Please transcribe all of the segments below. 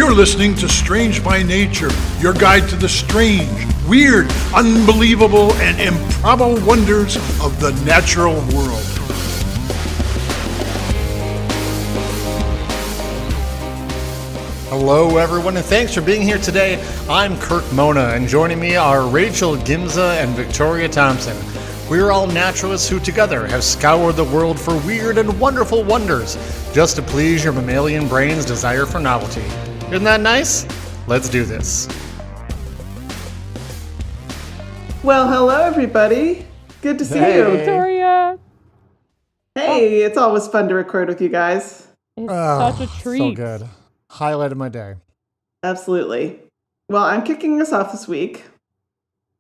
You're listening to Strange by Nature, your guide to the strange, weird, unbelievable, and improbable wonders of the natural world. Hello, everyone, and thanks for being here today. I'm Kirk Mona, and joining me are Rachel Gimza and Victoria Thompson. We're all naturalists who together have scoured the world for weird and wonderful wonders, just to please your mammalian brain's desire for novelty. Isn't that nice? Let's do this. Well, hello, everybody. Good to see you. Victoria. Hey, it's always fun to record with you guys. It's such a treat. So good. Highlight of my day. Absolutely. Well, I'm kicking us off this week,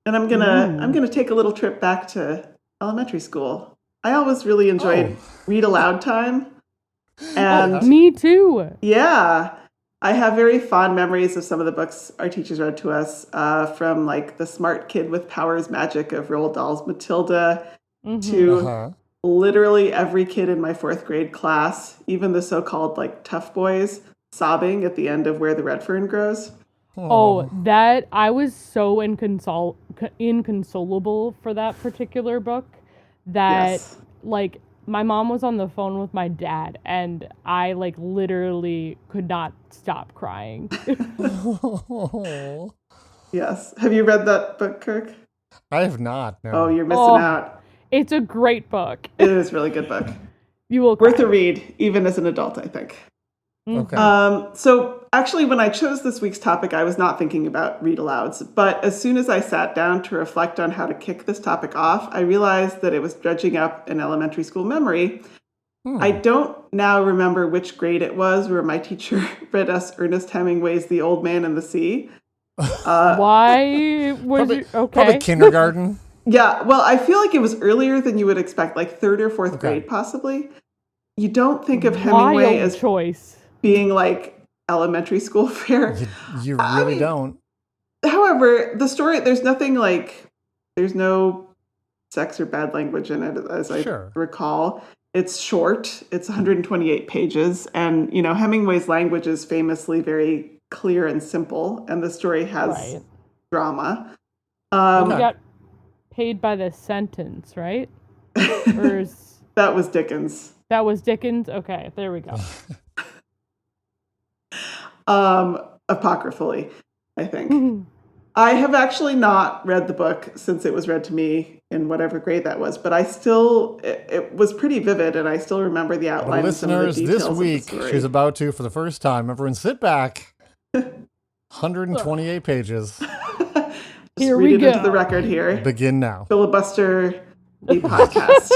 and I'm gonna take a little trip back to elementary school. I always really enjoyed read aloud time, and Me too. yeah, I have very fond memories of some of the books our teachers read to us, from like The Smart Kid with Powers Magic of Roald Dahl's Matilda to literally every kid in my fourth grade class, even the so-called like tough boys, sobbing at the end of Where the Red Fern Grows. That I was so inconsolable for that particular book that Yes. like my mom was on the phone with my dad and I like literally could not stop crying. Yes. Have you read that book, Kirk? I have not. No. Oh, you're missing out. It's a great book. It is a really good book. You will Worth cry. a read, even as an adult, I think. Okay. So actually, when I chose this week's topic, I was not thinking about read alouds. But as soon as I sat down to reflect on how to kick this topic off, I realized that it was dredging up an elementary school memory. I don't now remember which grade it was where my teacher read us Ernest Hemingway's The Old Man and the Sea. Why was you okay? Probably kindergarten. Yeah, well, I feel like it was earlier than you would expect, like third or fourth grade, possibly. You don't think of Hemingway Wild as choice. being like elementary school fare. You really don't. However, the story, there's nothing like, there's no sex or bad language in it, as I recall. It's short. It's 128 pages. And, you know, Hemingway's language is famously very clear and simple. And the story has drama. You got paid by the sentence, right? Or That was Dickens. that was Dickens? Okay, there we go. Apocryphally, I think. I have actually not read the book since it was read to me in whatever grade that was, but it was pretty vivid, and I still remember the outline. Listeners, some of the this details week of the story. she's about to, for the first time, everyone sit back. 128 pages. Just Here read we it go. into the record here. Begin now. Filibuster the podcast.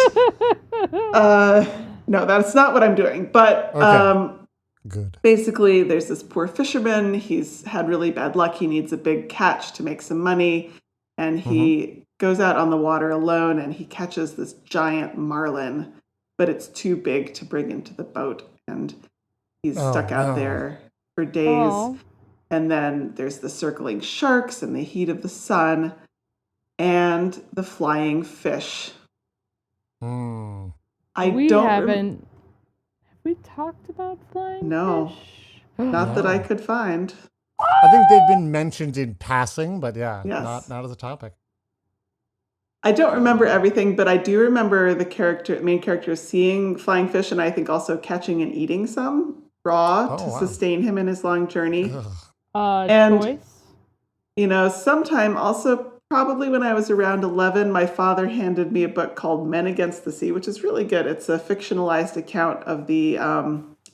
No, that's not what I'm doing. But Good. basically, there's this poor fisherman. He's had really bad luck. He needs a big catch to make some money. And he goes out on the water alone and he catches this giant marlin, but it's too big to bring into the boat. And he's stuck out there for days. Aw. And then there's the circling sharks and the heat of the sun and the flying fish. We haven't. Have we talked about flying No. fish? Not that I could find. I think they've been mentioned in passing, but Yes. not as a topic. I don't remember everything, but I do remember the main character seeing flying fish, and I think also catching and eating some raw to sustain him in his long journey. And, Choice? you know, sometime also probably when I was around 11, my father handed me a book called Men Against the Sea, which is really good. It's a fictionalized account of the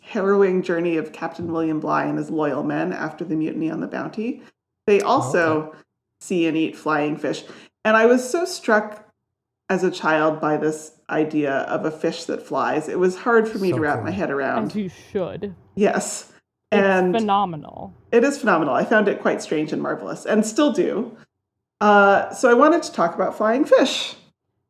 harrowing journey of Captain William Bligh and his loyal men after the mutiny on the Bounty. They also see and eat flying fish. And I was so struck as a child by this idea of a fish that flies. It was hard for me to wrap my head around. As you should. Yes. It's phenomenal. It is phenomenal. I found it quite strange and marvelous, and still do. So I wanted to talk about flying fish.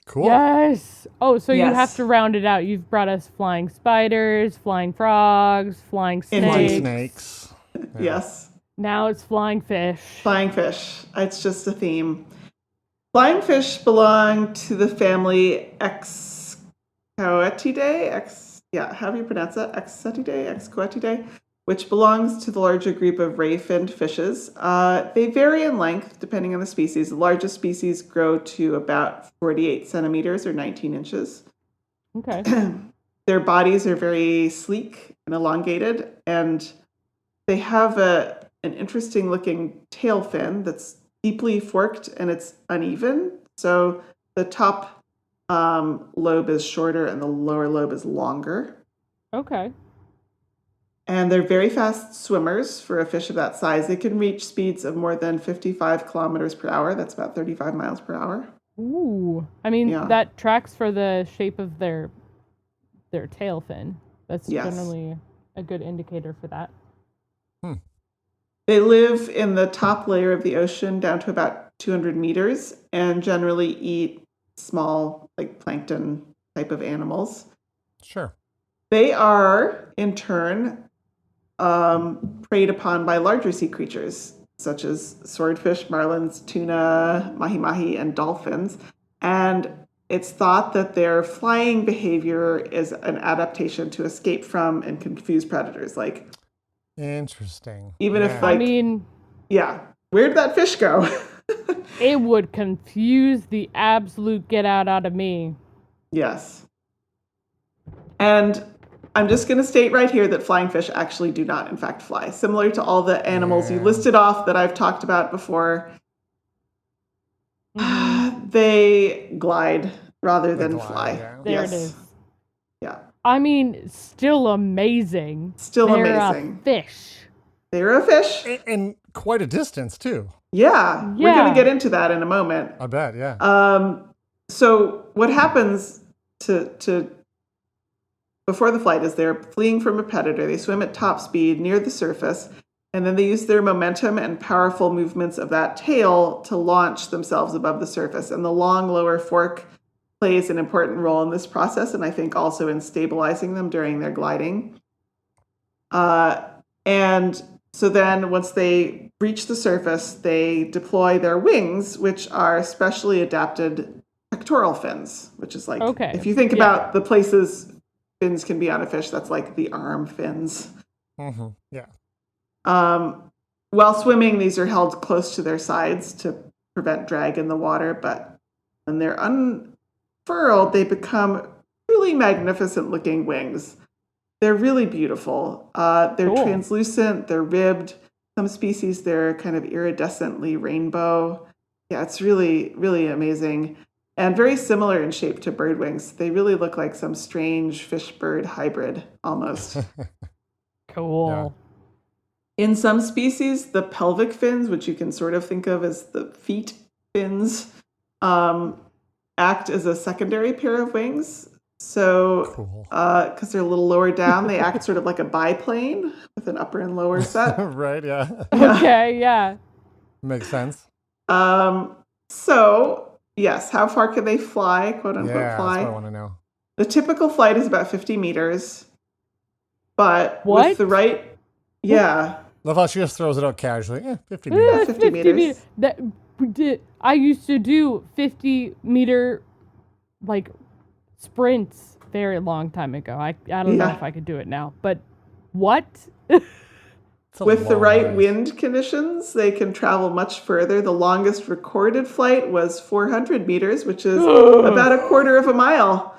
Cool. Yes. Oh, so you Yes. have to round it out. You've brought us flying spiders, flying frogs, flying snakes. Flying snakes. Yeah. Yes. Now it's flying fish. Flying fish. It's just a theme. Flying fish belong to the family Excoetidae. How do you pronounce that? Excoetidae? which belongs to the larger group of ray-finned fishes. They vary in length depending on the species. The largest species grow to about 48 centimeters or 19 inches. Okay. Their bodies are very sleek and elongated, and they have an interesting looking tail fin that's deeply forked and it's uneven. So the top lobe is shorter and the lower lobe is longer. Okay. And they're very fast swimmers for a fish of that size. They can reach speeds of more than 55 kilometers per hour. That's about 35 miles per hour. Ooh. I mean, Yeah. that tracks for the shape of their tail fin. That's Yes. generally a good indicator for that. They live in the top layer of the ocean down to about 200 meters and generally eat small, like plankton type of animals. Sure. They are, in turn, preyed upon by larger sea creatures, such as swordfish, marlins, tuna, mahi-mahi, and dolphins. And it's thought that their flying behavior is an adaptation to escape from and confuse predators. Like, Interesting. even if, Yeah. like, I mean, yeah, where'd that fish go? it would confuse the absolute get out of me. Yes. And I'm just going to state right here that flying fish actually do not, in fact, fly. Similar to all the animals you Yeah. listed off that I've talked about before, they glide rather They than glide, fly. yeah. There Yes. it is. Yeah. I mean, still amazing. Still They're amazing. A fish. They're a fish. And quite a distance, too. Yeah. We're going Yeah. to get into that in a moment. I bet, yeah. So what happens to before the flight is they're fleeing from a predator. They swim at top speed near the surface, and then they use their momentum and powerful movements of that tail to launch themselves above the surface. And the long lower fork plays an important role in this process, and I think also in stabilizing them during their gliding. And so then once they reach the surface, they deploy their wings, which are specially adapted pectoral fins, which is like, Okay. if you think Yeah. about the places fins can be on a fish, that's like the arm fins. Mm-hmm. Yeah. While swimming, these are held close to their sides to prevent drag in the water, but when they're unfurled, they become truly magnificent looking wings. They're really beautiful. They're Cool. translucent, they're ribbed. Some species, they're kind of iridescently rainbow. Yeah, it's really, really amazing. And very similar in shape to bird wings. They really look like some strange fish-bird hybrid, almost. Cool. In some species, the pelvic fins, which you can sort of think of as the feet fins, act as a secondary pair of wings. So, Cool. because they're a little lower down, they act sort of like a biplane with an upper and lower set. Right, yeah. Okay, yeah. Makes sense. So, yes, how far can they fly, quote unquote Yeah, fly? that's what I want to know. The typical flight is about 50 meters, but What? with the right, yeah, Love how she just throws it out casually. 50 Eh, meters. 50 meters. That we did. I used to do 50-meter like sprints very long time ago. I don't know Yeah. if I could do it now, but what? It's a with the long right ways. wind conditions, they can travel much further. The longest recorded flight was 400 meters, which is about a quarter of a mile.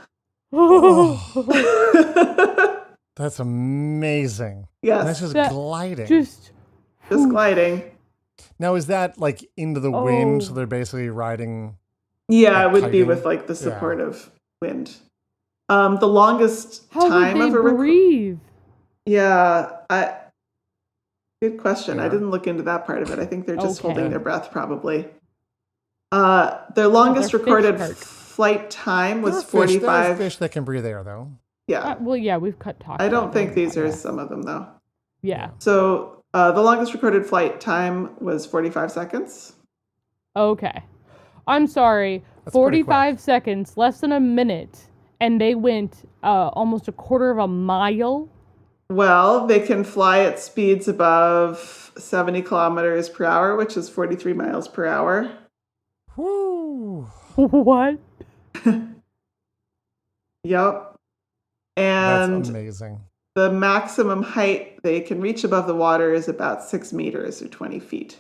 That's amazing. Yes. And that's just That- gliding. Just Just gliding. Now, is that like into the wind? Oh. So they're basically riding. Yeah, it Like would be kiting? with like the Yeah. support of wind. The longest how time would of they a breathe? good question. I Yeah. didn't look into that part of it. I think they're just Okay. holding their breath probably. Their longest They're fish, recorded Kirk. flight time There was are fish, there are 45. fish that can breathe air, though. Yeah. Well, yeah, we've talked. I don't about think that. these are Yeah. some of them though. Yeah. So the longest recorded flight time was 45 seconds. Okay. I'm sorry. That's pretty quick. 45 seconds, less than a minute, and they went almost a quarter of a mile. Well, they can fly at speeds above 70 kilometers per hour, which is 43 miles per hour. Woo! What? Yep. That's And amazing. the maximum height they can reach above the water is about 6 meters or 20 feet.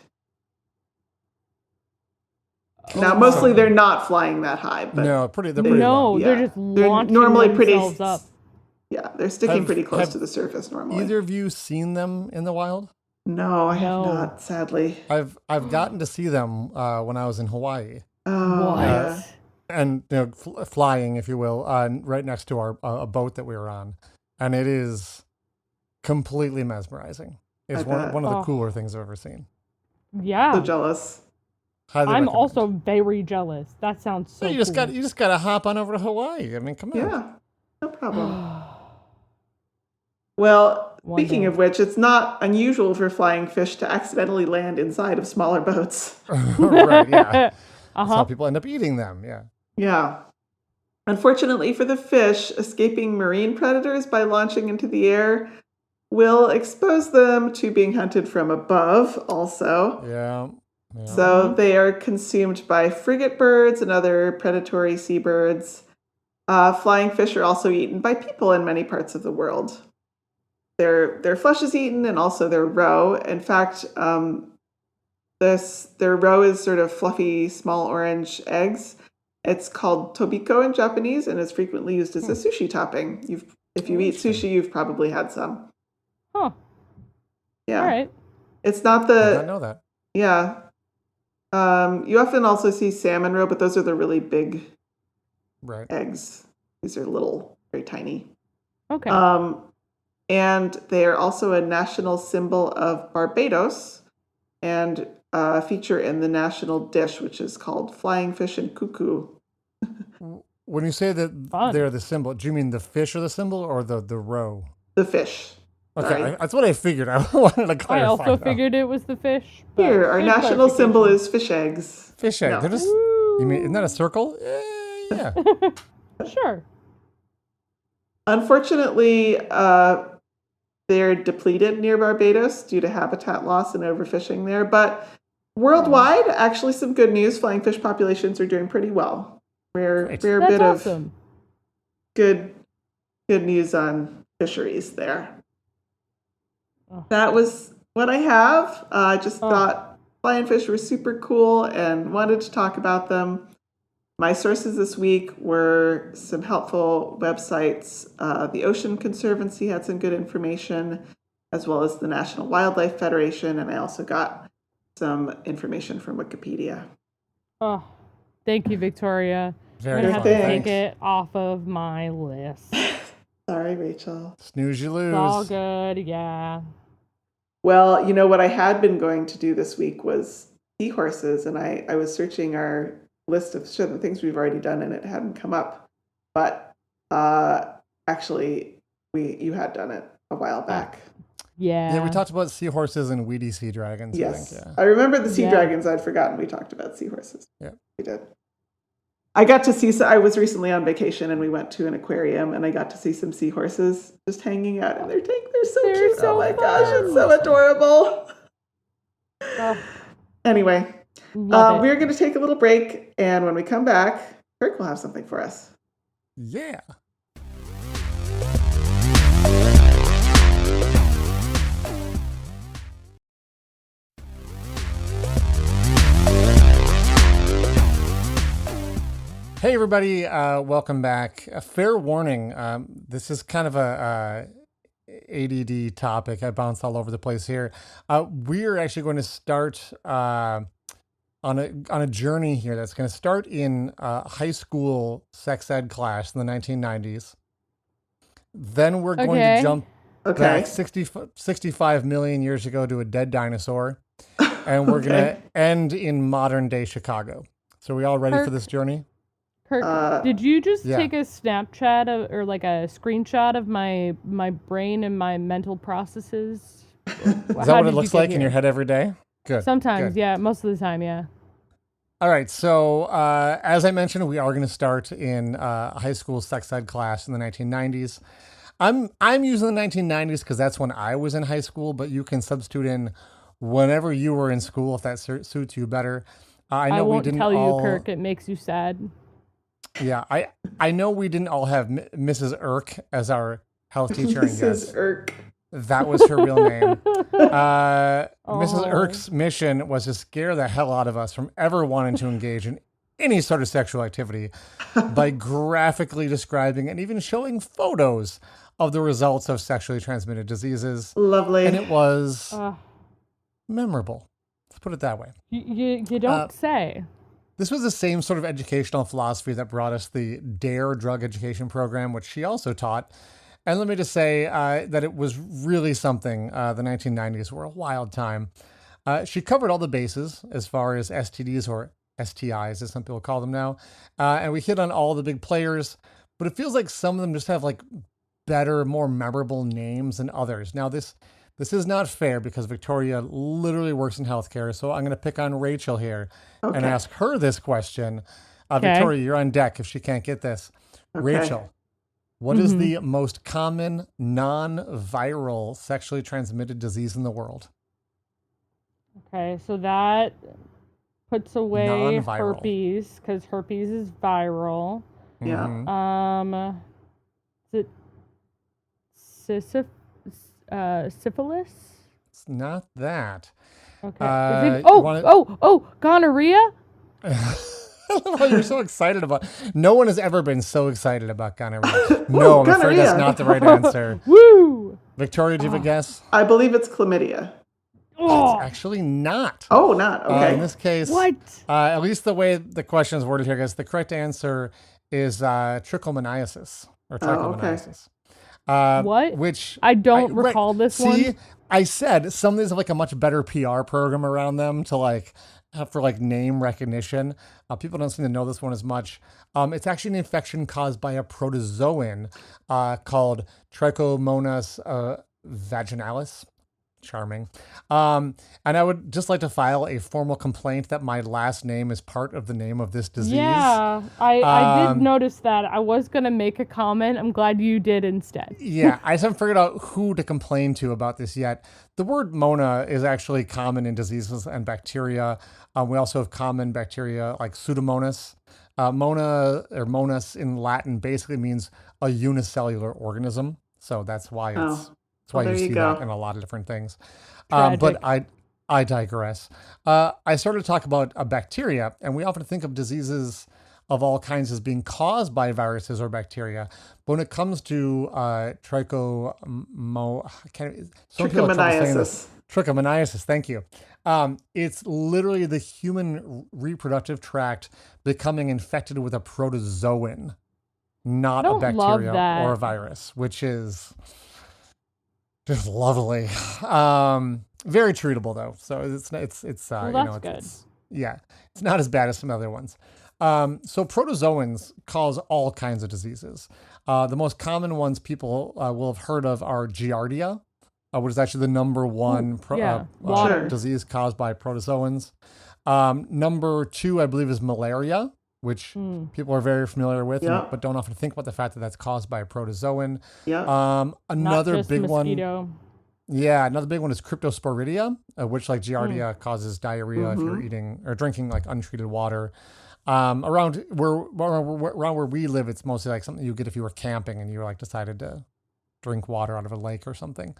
Now, mostly they're not flying that high, but No, they're pretty low. Yeah. They're just They're launching normally themselves pretty up. Yeah, they're sticking pretty close to the surface normally. Either of you seen them in the wild? No, I have not, sadly. I've gotten to see them when I was in Hawaii. Oh, What? yeah. And flying, if you will, right next to our a boat that we were on, and it is completely mesmerizing. It's one of the cooler things I've ever seen. Yeah. So jealous. Highly I'm recommend. also very jealous. That sounds so You just gotta hop on over to Hawaii. I mean, come on. Yeah, no problem. Well, speaking of which, it's not unusual for flying fish to accidentally land inside of smaller boats. Right, yeah. That's how people end up eating them, yeah. Yeah. Unfortunately for the fish, escaping marine predators by launching into the air will expose them to being hunted from above also. Yeah. So they are consumed by frigate birds and other predatory seabirds. Flying fish are also eaten by people in many parts of the world. Their flesh is eaten and also their roe. In fact, their roe is sort of fluffy, small orange eggs. It's called tobiko in Japanese and is frequently used as a sushi topping. If you eat sushi, you've probably had some. Huh. Yeah. All right. It's not I did not know that. Yeah. You often also see salmon roe, but those are the really big eggs. These are little, very tiny. Okay. And they are also a national symbol of Barbados and feature in the national dish, which is called flying fish and cuckoo. When you say that they're the symbol, do you mean the fish are the symbol or the roe? The fish. Okay, that's what I figured. I wanted to clarify. I also figured it was the fish. Here, our national symbol is fish eggs. Fish egg. No. They're just. You mean isn't that a circle? Yeah. Sure. Unfortunately, they're depleted near Barbados due to habitat loss and overfishing there. But worldwide, actually, some good news. Flying fish populations are doing pretty well. Rare That's bit awesome. of good news on fisheries there. That was what I have. I just thought flying fish were super cool and wanted to talk about them. My sources this week were some helpful websites. The Ocean Conservancy had some good information, as well as the National Wildlife Federation, and I also got some information from Wikipedia. Oh, thank you, Victoria. Very I'm fun. going to have to take it off of my list. Sorry, Rachel. Snooze, you lose. It's all good, yeah. Well, you know what I had been going to do this week was seahorses, and I was searching our list of things we've already done, and it hadn't come up. But actually, you had done it a while back. Yeah. Yeah, we talked about seahorses and weedy sea dragons. Yes, I think, I remember the sea dragons. I'd forgotten we talked about seahorses. Yeah, we did. I got to see. I was recently on vacation, and we went to an aquarium, and I got to see some seahorses just hanging out in their tank. They're so cute. So oh my fun. gosh, it's so adorable. Anyway, we're going to take a little break, and when we come back, Kirk will have something for us. Yeah. Hey everybody, welcome back. A fair warning, this is kind of a ADD topic. I bounced all over the place here. We're actually going to start on a journey here that's going to start in high school sex ed class in the 1990s. Then we're going to jump back 65 million years ago to a dead dinosaur. And we're going to end in modern day Chicago. So are we all ready for this journey? Kirk, did you just take a Snapchat or like a screenshot of my brain and my mental processes? Is that what it looks like in your head every day? Good. Sometimes, good. yeah. Most of the time, yeah. All right. So as I mentioned, we are going to start in high school sex ed class in the 1990s. I'm using the 1990s because that's when I was in high school, but you can substitute in whenever you were in school if that suits you better. I won't tell you, Kirk. It makes you sad. Yeah, I know we didn't all have Mrs. Irk as our health teacher. Mrs. Irk. That was her real name. Mrs. Oh. Irk's mission was to scare the hell out of us from ever wanting to engage in any sort of sexual activity by graphically describing and even showing photos of the results of sexually transmitted diseases. Lovely. And it was Uh, memorable. Let's put it that way. you don't say. This was the same sort of educational philosophy that brought us the DARE drug education program, which she also taught. And let me just say that it was really something. The 1990s were a wild time. She covered all the bases as far as STDs, or STIs, as some people call them now. And we hit on all the big players, but it feels like some of them just have like better, more memorable names than others. Now, this is not fair because Victoria literally works in healthcare. So I'm going to pick on Rachel here and ask her this question. Victoria, you're on deck if she can't get this. Okay. Rachel, what is the most common non-viral sexually transmitted disease in the world? Okay, so that puts away Non-viral. herpes because herpes is viral. Yeah. Mhm. Is it syphilis? It's not that. Okay. Gonorrhea? Oh, you're so excited about. No one has ever been so excited about gonorrhea. No, I'm afraid that's gonorrhea. not the right answer. Woo! Victoria, do you have a guess? I believe it's chlamydia. Oh, It's actually not. Oh, not okay. In this case, what? at least the way the question is worded here, guys, the correct answer is trichomoniasis or trichomoniasis. What? Which I don't recall this See, one. I said some of these have like a much better PR program around them to like for like name recognition. People don't seem to know this one as much. It's actually an infection caused by a protozoan called Trichomonas vaginalis. Charming. And I would just like to file a formal complaint that my last name is part of the name of this disease. Yeah, I did notice that. I was going to make a comment. I'm glad you did instead. Yeah, I just haven't figured out who to complain to about this yet. The word Mona is actually common in diseases and bacteria. We also have common bacteria like Pseudomonas. Mona or Monas in Latin basically means a unicellular organism. So that's why it's that's why there you you see go. that in a lot of different things. Tragic. But I digress. I started to talk about a bacteria, and we often think of diseases of all kinds as being caused by viruses or bacteria. But when it comes to trichomoniasis, thank you. It's literally the human reproductive tract becoming infected with a protozoan, not a don't love bacteria that. or a virus, which is just lovely. Very treatable though, so it's Well, you that's know good. it's not as bad as some other ones. So protozoans cause all kinds of diseases. The most common ones people will have heard of are Giardia, which is actually the number one water. disease caused by protozoans. Number 2, I believe, is malaria, which people are very familiar with, but don't often think about the fact that that's caused by a protozoan. Yeah. Another Not just big mosquito. one. Yeah, another big one is cryptosporidia, which like Giardia causes diarrhea if you're eating or drinking like untreated water. Around where we live, it's mostly like something you get if you were camping and you like decided to drink water out of a lake or something.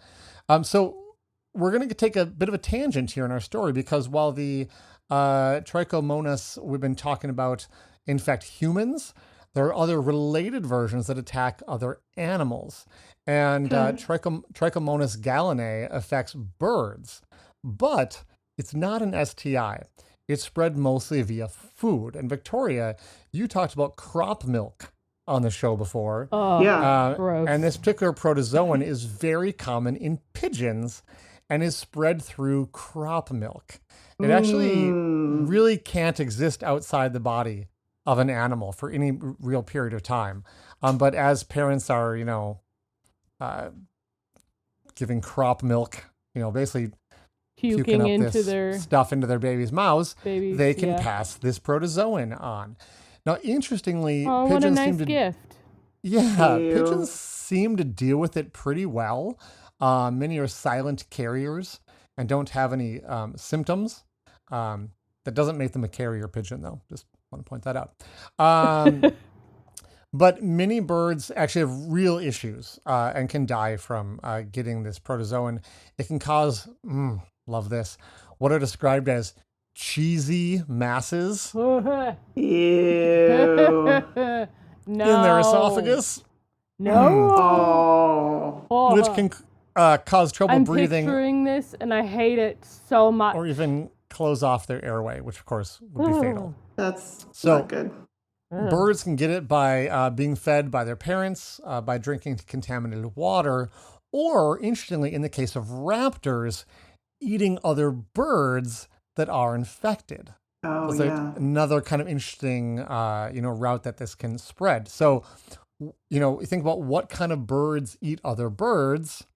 So we're going to take a bit of a tangent here in our story because while the Trichomonas we've been talking about infect humans, there are other related versions that attack other animals. And Trichomonas gallinae affects birds, but it's not an STI. It's spread mostly via food. And Victoria, you talked about crop milk on the show before. Oh, gross. And this particular protozoan is very common in pigeons and is spread through crop milk. It actually really can't exist outside the body of an animal for any real period of time. But as parents are, giving crop milk, basically puking up into this their stuff into their baby's mouths, babies, they can pass this protozoan on. Now, interestingly, Oh, pigeons what a nice seem to gift. yeah, Ew. pigeons seem to deal with it pretty well. Many are silent carriers and don't have any symptoms. That doesn't make them a carrier pigeon, though. Just want to point that out. But many birds actually have real issues and can die from getting this protozoan. It can cause, love this, what are described as cheesy masses Ew. No. in their esophagus, No. Oh. which can cause trouble I'm breathing picturing this and I hate it so much. or even close off their airway, which of course would be fatal. That's So- not good. Birds can get it by being fed by their parents, by drinking contaminated water, or, interestingly, in the case of raptors, eating other birds that are infected. Oh, It's like yeah. another kind of interesting, route that this can spread. So, you think about what kind of birds eat other birds,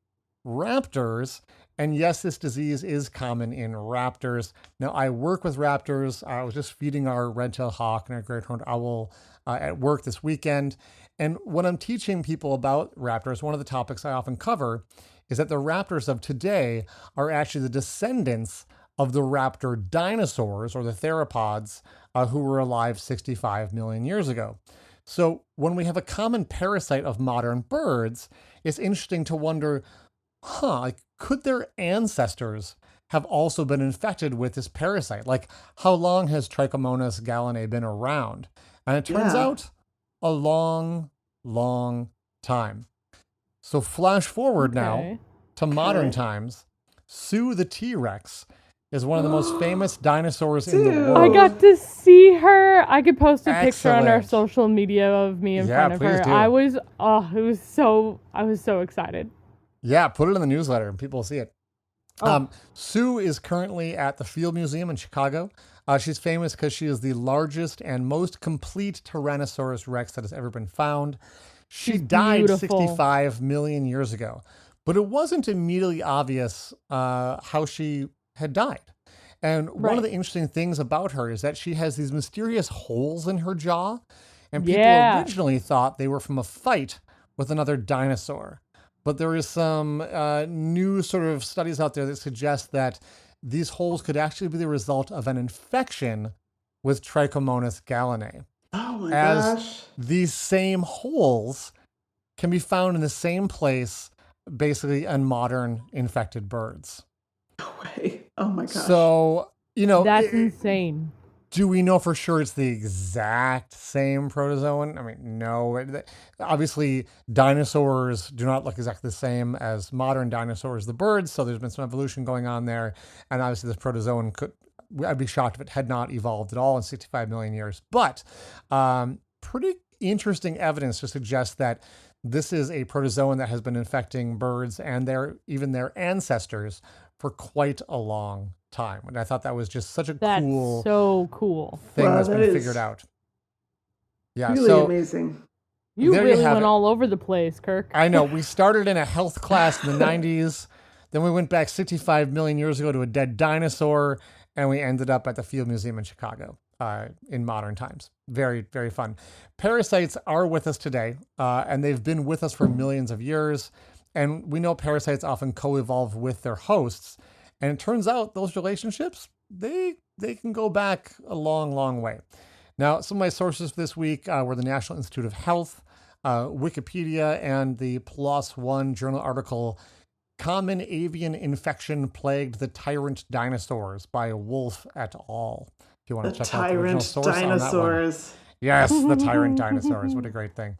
raptors. And yes, this disease is common in raptors. Now, I work with raptors. I was just feeding our red-tailed hawk and our great-horned owl at work this weekend. And when I'm teaching people about raptors, one of the topics I often cover is that the raptors of today are actually the descendants of the raptor dinosaurs, or the theropods, who were alive 65 million years ago. So when we have a common parasite of modern birds, it's interesting to wonder, like, could their ancestors have also been infected with this parasite? Like, how long has Trichomonas gallinae been around? And it turns Yeah. out a long, long time. So flash forward now Okay. to modern Okay. times. Sue the T-Rex is one of the most famous dinosaurs in the Sue. world. I got to see her. I could post a picture on our Excellent. social media of me in Yeah, front of please her. do. I was so excited. Yeah, put it in the newsletter and people will see it. Oh. Sue is currently at the Field Museum in Chicago. She's famous because she is the largest and most complete Tyrannosaurus Rex that has ever been found. She She's died beautiful. 65 million years ago, but it wasn't immediately obvious how she had died. And one of the interesting things about her is that she has these mysterious holes in her jaw, and people Yeah. originally thought they were from a fight with another dinosaur. But there is some new sort of studies out there that suggest that these holes could actually be the result of an infection with Trichomonas gallinae. Oh my As gosh. these same holes can be found in the same place, basically, in modern infected birds. No way. Oh my gosh. So, That's insane. do we know for sure it's the exact same protozoan? I mean, no. Obviously, dinosaurs do not look exactly the same as modern dinosaurs, the birds, so there's been some evolution going on there. And obviously, this protozoan I'd be shocked if it had not evolved at all in 65 million years. But pretty interesting evidence to suggest that this is a protozoan that has been infecting birds and even their ancestors for quite a long time. And I thought that was just such a That's cool so cool. thing Wow, that's that been is figured out. Yeah, Really so amazing. You there you really have went it. all over the place, Kirk. I know we started in a health class in the 90s, then we went back 65 million years ago to a dead dinosaur, and we ended up at the Field Museum in Chicago in modern times. Very, very fun. Parasites are with us today, and they've been with us for millions of years. And we know parasites often co-evolve with their hosts. And it turns out those relationships, they can go back a long, long way. Now, some of my sources for this week were the National Institute of Health, Wikipedia, and the PLOS ONE journal article, Common Avian Infection Plagued the Tyrant Dinosaurs by Wolf et al. If you want The to check out the original tyrant source on that one. dinosaurs. Yes, the tyrant dinosaurs. What a great thing.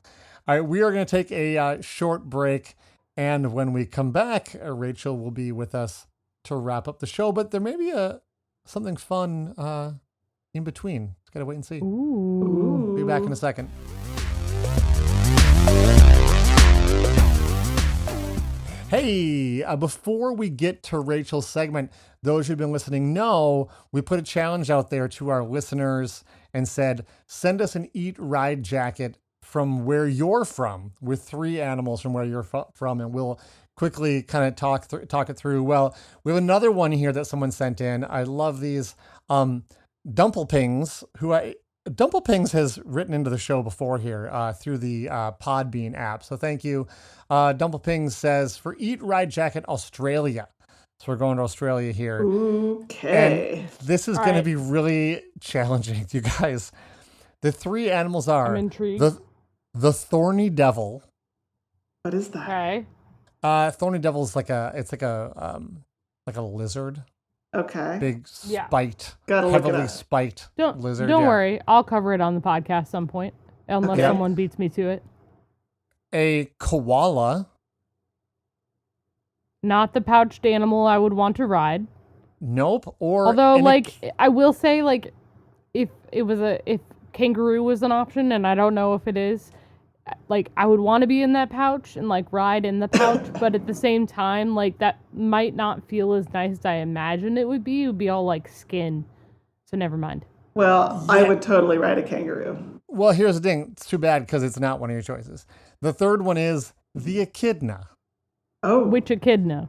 All right, we are going to take a short break. And when we come back, Rachel will be with us to wrap up the show. But there may be something fun in between. Just got to wait and see. Ooh. Be back in a second. Hey, before we get to Rachel's segment, those who've been listening know we put a challenge out there to our listeners and said, send us an Eat Ride jacket from where you're from, with 3 animals from where you're from, and we'll quickly kind of talk it through. Well, we have another one here that someone sent in. I love these. Dumplepings, Dumplepings has written into the show before here through the Podbean app. So thank you. Dumplepings says, for Eat Ride Jacket Australia. So we're going to Australia here. Okay. And this is going to be really challenging, you guys. The 3 animals are I'm intrigued. The thorny devil. What is that? Okay. Thorny devil is like a lizard. Okay. Big Yeah. spiked, Gotta look it heavily up. spiked lizard. Don't yeah. worry. I'll cover it on the podcast some point, unless Okay. someone beats me to it. A koala. Not the pouched animal I would want to ride. Nope. Or Although, an like, I will say, like, if kangaroo was an option, and I don't know if it is, like, I would want to be in that pouch and, like, ride in the pouch, but at the same time, like, that might not feel as nice as I imagine it would be. It would be all, like, skin. So never mind. Well, I would totally ride a kangaroo. Well, here's the thing. It's too bad because it's not one of your choices. The third one is the echidna. Oh. Which echidna?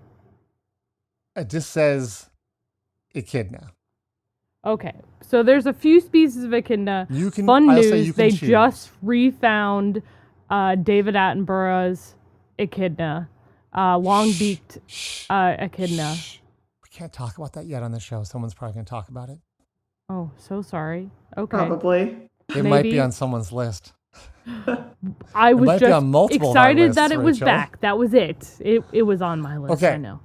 It just says echidna. Okay, so there's a few species of echidna. You can. Fun I'll say news, you can they choose. just refound David Attenborough's echidna, long-beaked echidna. We can't talk about that yet on the show. Someone's probably going to talk about it. Oh, so sorry. Okay. Probably. It might be Maybe. on someone's list. I was might be just on multiple of our excited lists, that it was Rachel. back. That was it. It was on my list. Okay. I know.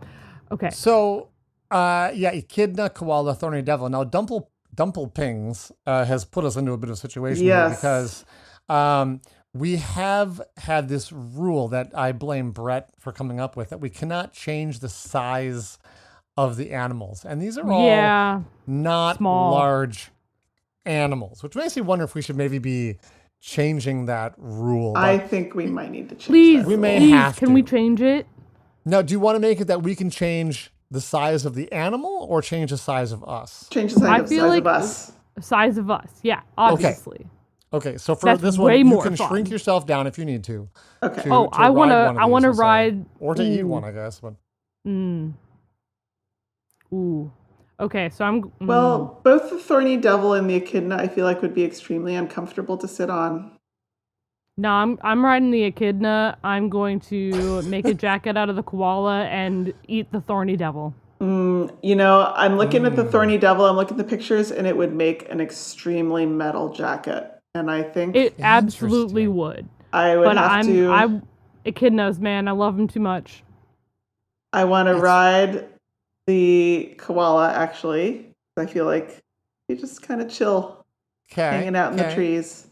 Okay. So, echidna, koala, thorny devil. Now, Dumplepings has put us into a bit of a situation here Yes. because we have had this rule that I blame Brett for coming up with, that we cannot change the size of the animals. And these are all Yeah. not small. large animals, which makes me wonder if we should maybe be changing that rule. I But think we might need to change Please, that. We may please, have can to. we change it? now, do you want to make it that we can change the size of the animal or change the size of us? Change the size, I of, feel size like of us. Size of us. Yeah, obviously. Okay, so for That's this way one, you more can fun. shrink yourself down if you need to. Okay. Oh, to I ride wanna- one of I wanna these, we'll say. ride- or to eat ooh. one, I guess. But Ooh. Okay, so I'm. Well, both the thorny devil and the echidna, I feel like would be extremely uncomfortable to sit on. No, I'm riding the echidna. I'm going to make a jacket out of the koala and eat the thorny devil. You know, I'm looking at the thorny devil. I'm looking at the pictures, and it would make an extremely metal jacket. And I think It absolutely Interesting. would. I would But have to. I'm echidnas, man. I love them too much. I want to ride the koala. Actually, I feel like you just kind of chill, hanging out in the trees,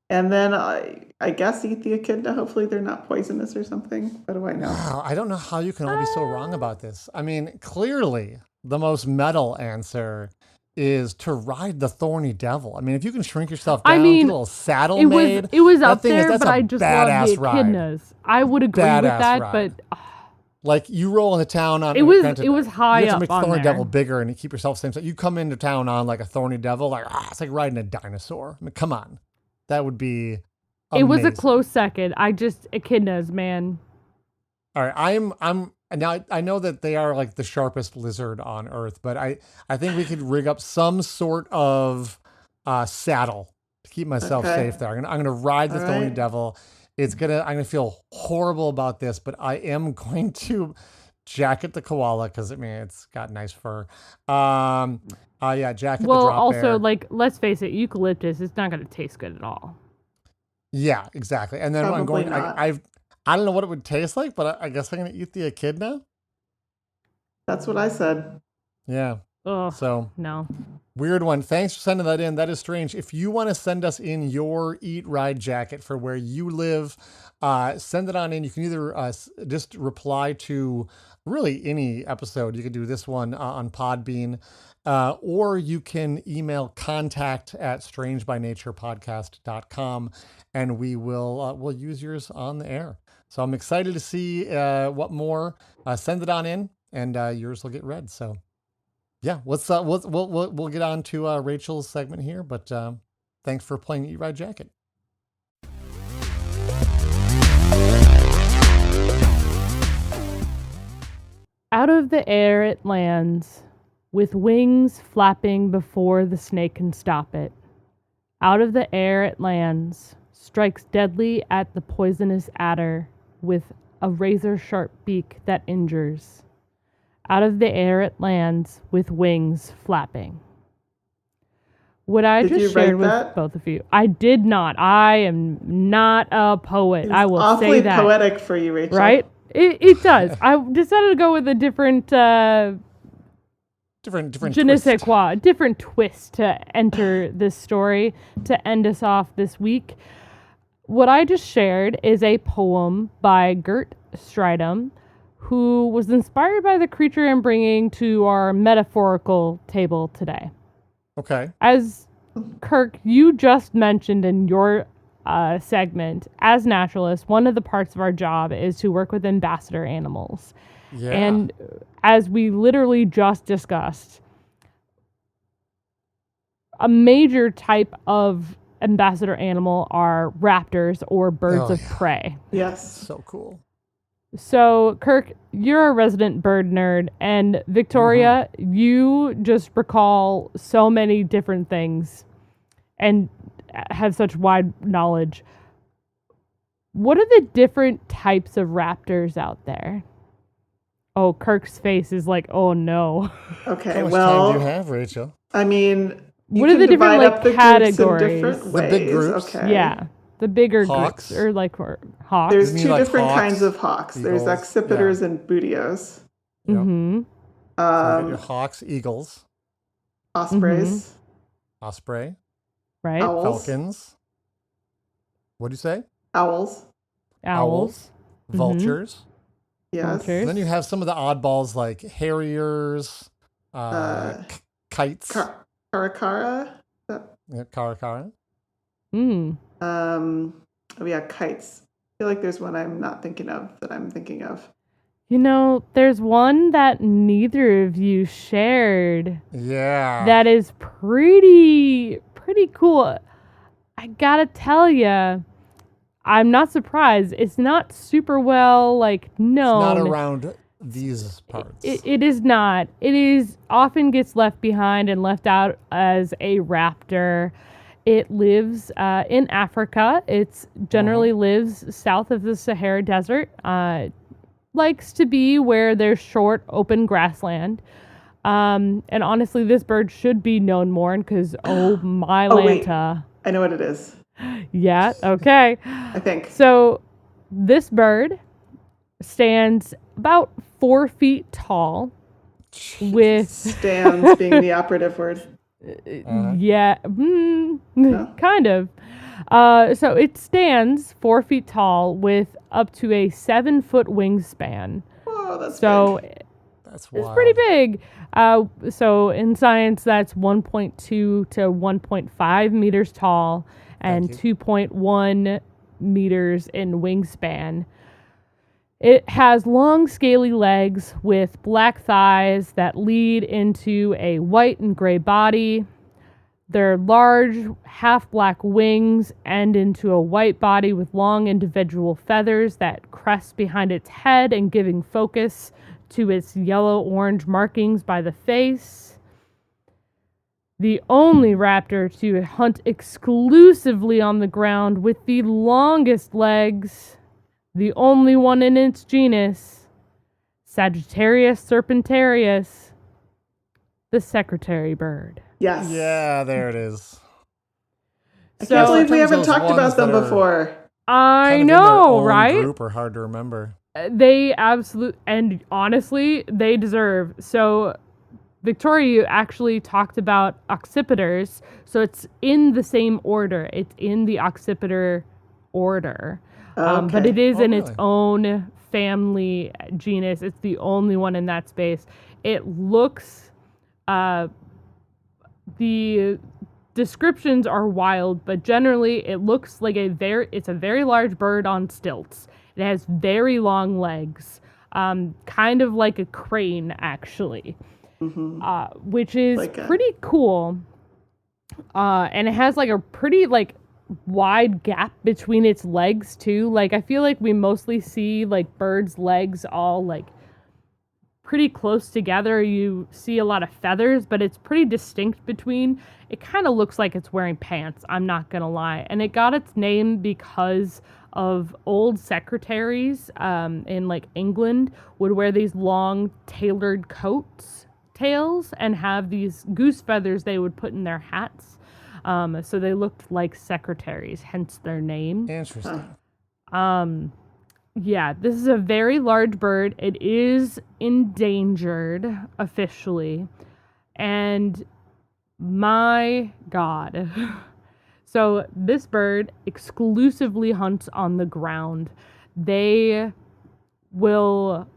and then I guess eat the echidna. Hopefully, they're not poisonous or something. What do I know? Wow, I don't know how you can all be so wrong about this. I mean, clearly the most metal answer is to ride the thorny devil. I mean, if you can shrink yourself down, I mean, get a little saddle It made. was that up thing there, that's but a I just love badass the ride. echidnas. I would agree with Badass that, ride. but Like you roll into town on It was- granted, it was high you have to up make on thorny there. devil bigger and you keep yourself same size. You come into town on like a thorny devil, like it's like riding a dinosaur. I mean, come on, that would be. it was a amazing. close second. I just echidnas, man. All right, I'm now. I know that they are like the sharpest lizard on Earth, but I think we could rig up some sort of saddle to keep myself Okay. safe there. I'm gonna ride the All thorny right. devil. I'm gonna feel horrible about this, but I am going to jacket the koala because I mean it's got nice fur. Jacket the Well, drop also, bear. like, let's face it, eucalyptus, it's not going to taste good at all. Yeah, exactly. And then I'm Probably going. not. I don't know what it would taste like, but I guess I'm gonna eat the echidna. That's what I said. Yeah. Ugh, So no. weird one. Thanks for sending that in. That is strange. If you want to send us in your Eat Ride jacket for where you live, send it on in. You can either just reply to really any episode. You could do this one on Podbean, or you can email contact@strangebynaturepodcast.com, and we'll use yours on the air. So I'm excited to see what more. Send it on in, and yours will get read. So. Yeah, we'll get on to Rachel's segment here, but thanks for playing Eat Ride Jacket. Out of the air it lands, with wings flapping before the snake can stop it. Out of the air it lands, strikes deadly at the poisonous adder with a razor-sharp beak that injures. Out of the air it lands, with wings flapping. What I Did you just shared write with that? both of you. I did not. I am not a poet. I will Awfully say that. poetic for you, Rachel. Right? It does. I decided to go with a different Different je ne sais twist. quoi, different twist to enter this story to end us off this week. What I just shared is a poem by Gert Stridham, who was inspired by the creature I'm bringing to our metaphorical table today. Okay. As Kirk, you just mentioned in your segment, as naturalists, one of the parts of our job is to work with ambassador animals. Yeah. And as we literally just discussed, a major type of ambassador animal are raptors or birds of prey. Yes. So cool. So, Kirk, you're a resident bird nerd, and Victoria, you just recall so many different things and have such wide knowledge. What are the different types of raptors out there? Oh, Kirk's face is like, oh no. Okay, How much well, time do you have, Rachel? I mean, you What are can the different, divide like, up the categories? groups in different The ways. big groups? Okay. Yeah, the bigger Hawks. groups, or hawks. There's Isn't he two like different hawks, kinds of hawks. There's eagles? accipiters and bootios. Yep. Mm-hmm. So you got your hawks, eagles, Ospreys, osprey, Right? owls, falcons. What do you say? owls. Owls. Vultures. Yes. Vultures. And then you have some of the oddballs like harriers, kites, Caracara. caracara. Mm. Oh yeah, kites. I feel like there's one I'm not thinking of that I'm thinking of. You know, there's one that neither of you shared Yeah. that is pretty cool. I gotta tell ya, I'm not surprised. It's not super well, known. Not around these parts. It is not. It is often gets left behind and left out as a raptor. It lives in Africa. It's generally lives south of the Sahara Desert. Likes to be where there's short, open grassland. And honestly, this bird should be known more because, oh my wait. Lanta. I know what it is. Yeah, okay. I think. So this bird stands about 4 feet tall with, Stands being the operative word. yeah, kind of. So it stands 4 feet tall with up to a 7-foot wingspan. Whoa, that's So big. That's wild. it's pretty big. So in science, that's 1.2 to 1.5 meters tall and 2.1 meters in wingspan. It has long, scaly legs with black thighs that lead into a white and gray body. Their large, half-black wings end into a white body with long individual feathers that crest behind its head and giving focus to its yellow-orange markings by the face. The only raptor to hunt exclusively on the ground with the longest legs. The only one in its genus, Sagittarius serpentarius, the secretary bird. Yes. Yeah, there it is. I can't believe we Sometimes haven't those talked ones about them that are before. I kind of in their know, own right? Group are hard to remember. They absolutely, and honestly, they deserve. So, Victoria, you actually talked about occipiters. So it's in the same order. It's in the occipiter order. But Okay. it is in its really? own family genus. It's the only one in that space. It looks, the descriptions are wild, but generally it looks like it's a very large bird on stilts. It has very long legs, kind of like a crane, actually, which is Like a- pretty cool. And it has like a pretty wide gap between its legs too. Like I feel like we mostly see like birds' legs all like pretty close together. You see a lot of feathers, but it's pretty distinct between. It kind of looks like it's wearing pants, I'm not gonna lie. And it got its name because of old secretaries in like England would wear these long tailored tails and have these goose feathers they would put in their hats. So they looked like secretaries, hence their name. Interesting. Yeah, this is a very large bird. It is endangered officially. And my God. So this bird exclusively hunts on the ground. They will,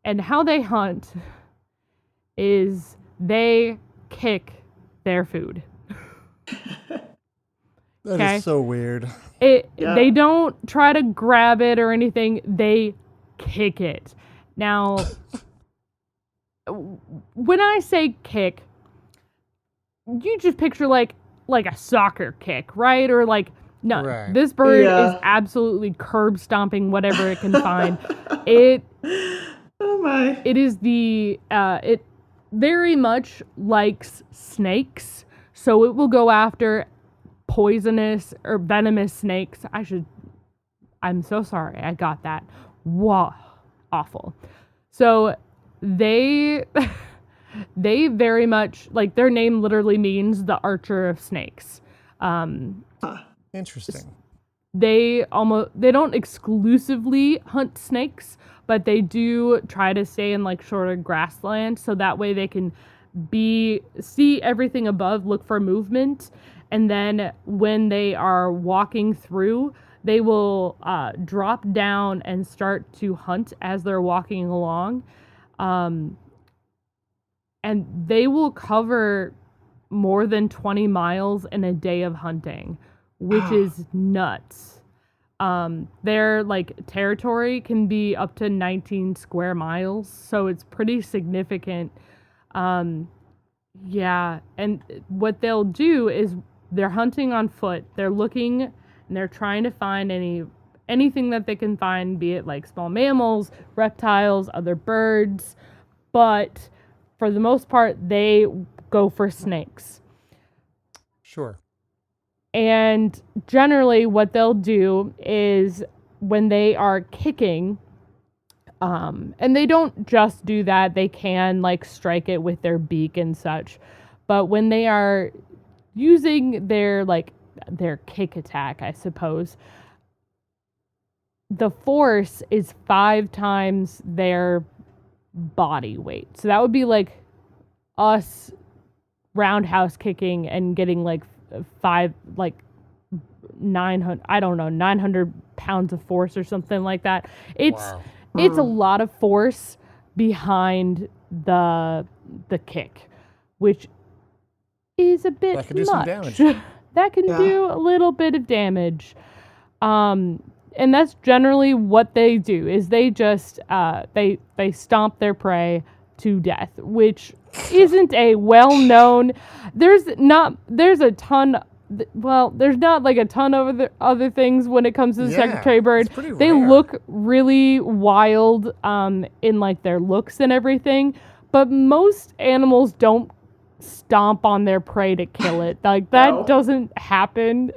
and how they hunt is they kick their food. That is so weird. They don't try to grab it or anything. They kick it. Now, when I say kick, you just picture like a soccer kick, right? Or like, no, Right. this bird is absolutely curb stomping whatever it can find. It Oh my. It is it very much likes snakes, so it will go after poisonous or venomous snakes. I'm so sorry, I got that. Wow, awful. So they very much, like, their name literally means the archer of snakes. Interesting. They don't exclusively hunt snakes, but they do try to stay in like shorter grassland, so that way they can see everything above, look for movement, and then when they are walking through, they will drop down and start to hunt as they're walking along. And they will cover more than 20 miles in a day of hunting, which is nuts. Their like territory can be up to 19 square miles, so it's pretty significant. Yeah, and what they'll do is they're hunting on foot. They're looking and they're trying to find anything that they can find, be it like small mammals, reptiles, other birds, but for the most part, they go for snakes. Sure. And generally what they'll do is when they are kicking, and they don't just do that, they can like strike it with their beak and such. But when they are using their kick attack, I suppose, the force is 5 times their body weight. So that would be like us roundhouse kicking and getting like 900, I don't know, 900 pounds of force or something like that. It's a lot of force behind the kick, which is a bit that can do much. Some damage. That can do a little bit of damage. And that's generally what they do, is they just they stomp their prey to death, which isn't a well-known. There's not like a ton of other things when it comes to the secretary bird. They look really wild in like their looks and everything, but most animals don't stomp on their prey to kill it. Like that doesn't happen.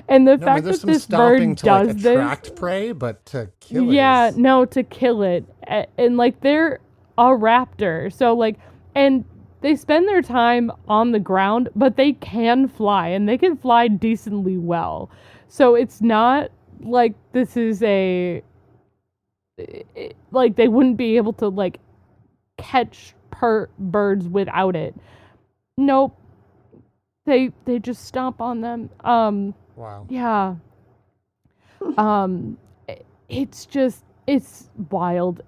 And the fact that this bird does to attract prey, but to kill it. Yeah, no, to kill it. And like they're a raptor. So like, and they spend their time on the ground, but they can fly, and they can fly decently well. So it's not like this is like they wouldn't be able to like catch birds without it. Nope. They just stomp on them. Wow. Yeah. It's wild.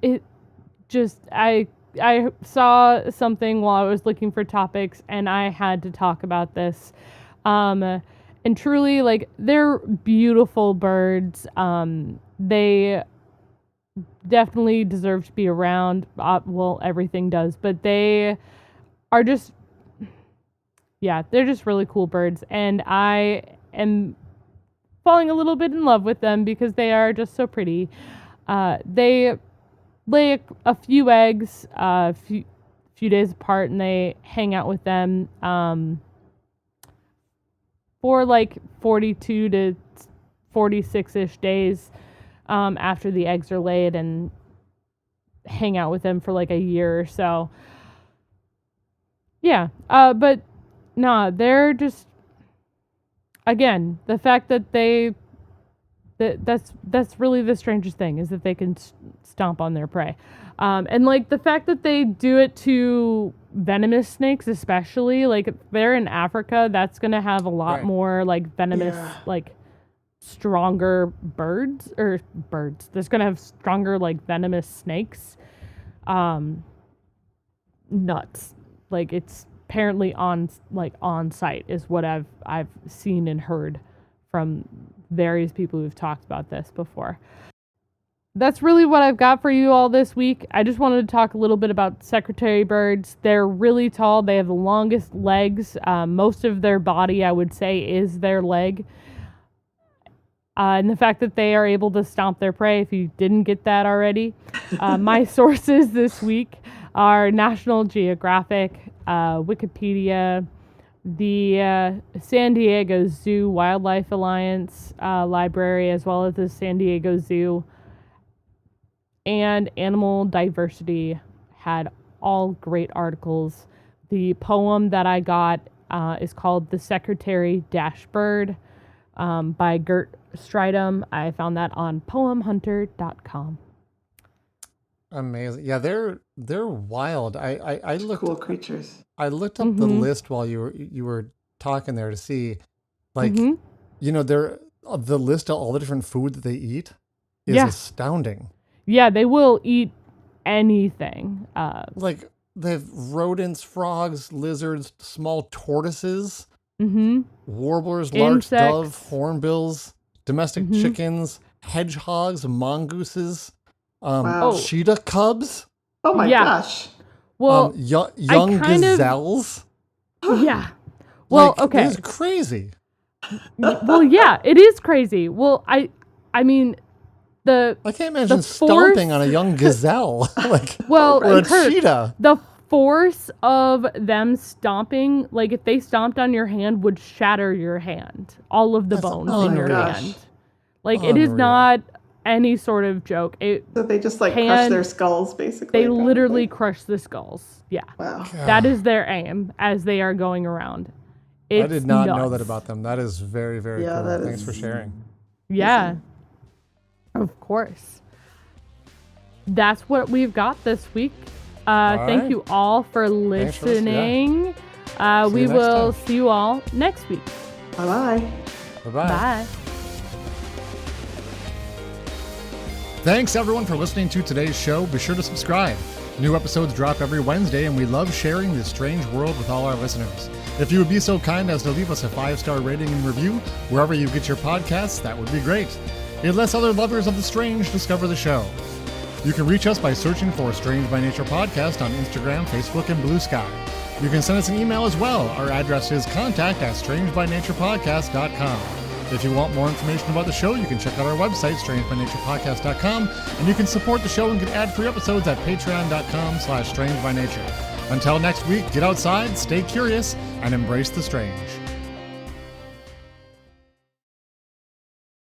I saw something while I was looking for topics, and I had to talk about this. And truly, like, they're beautiful birds. They definitely deserve to be around. Well, everything does, but they are just, they're just really cool birds. And I am falling a little bit in love with them because they are just so pretty. They lay a few eggs a few days apart, and they hang out with them for like 42 to 46-ish days after the eggs are laid, and hang out with them for like a year or so. Yeah, but nah, they're just again, the fact that that's really the strangest thing, is that they can stomp on their prey. And like the fact that they do it to venomous snakes, especially, like if they're in Africa, that's going to have a lot more like venomous, like stronger birds. There's going to have stronger like venomous snakes. Nuts. Like it's apparently on site is what I've seen and heard from various people who've talked about this before. That's really what I've got for you all this week. I just wanted to talk a little bit about secretary birds. They're really tall. They have the longest legs. Most of their body, I would say, is their leg. And the fact that they are able to stomp their prey, if you didn't get that already. My sources this week are National Geographic, Wikipedia, the San Diego Zoo Wildlife Alliance library, as well as the San Diego Zoo, and Animal Diversity had all great articles. The poem that I got is called The Secretary Bird by Gert Stridham. I found that on poemhunter.com. Amazing. Yeah, they're wild. I looked cool creatures. I looked up the list while you were talking there to see, like, they're the list of all the different food that they eat is astounding. Yeah, they will eat anything. Like they have rodents, frogs, lizards, small tortoises, warblers, larks, dove, hornbills, domestic chickens, hedgehogs, mongooses, cheetah cubs. Oh my gosh. Well, young gazelles. Yeah. Well, like, okay. It's crazy. Well, yeah, it is crazy. Well, I mean, I can't imagine stomping on a young gazelle, or a cheetah. The force of them stomping, like if they stomped on your hand, would shatter your hand, all of the bones in your hand. Like it is not any sort of joke. So they just crush their skulls, basically. They literally crush the skulls. Yeah. Wow. God. That is their aim as they are going around. I did not know that about them. That is very, very cool. Thanks for sharing. Yeah. Of course. That's what we've got this week. Thank you all for listening. We will see you all next week. Bye-bye. Bye-bye. Bye. Thanks, everyone, for listening to today's show. Be sure to subscribe. New episodes drop every Wednesday, and we love sharing this strange world with all our listeners. If you would be so kind as to leave us a 5-star rating and review wherever you get your podcasts, that would be great. It lets other lovers of the strange discover the show. You can reach us by searching for Strange by Nature Podcast on Instagram, Facebook, and Blue Sky. You can send us an email as well. Our address is contact@strangebynaturepodcast.com. If you want more information about the show, you can check out our website, strangebynaturepodcast.com, and you can support the show and get ad-free episodes at patreon.com/strangebynature. Until next week, get outside, stay curious, and embrace the strange.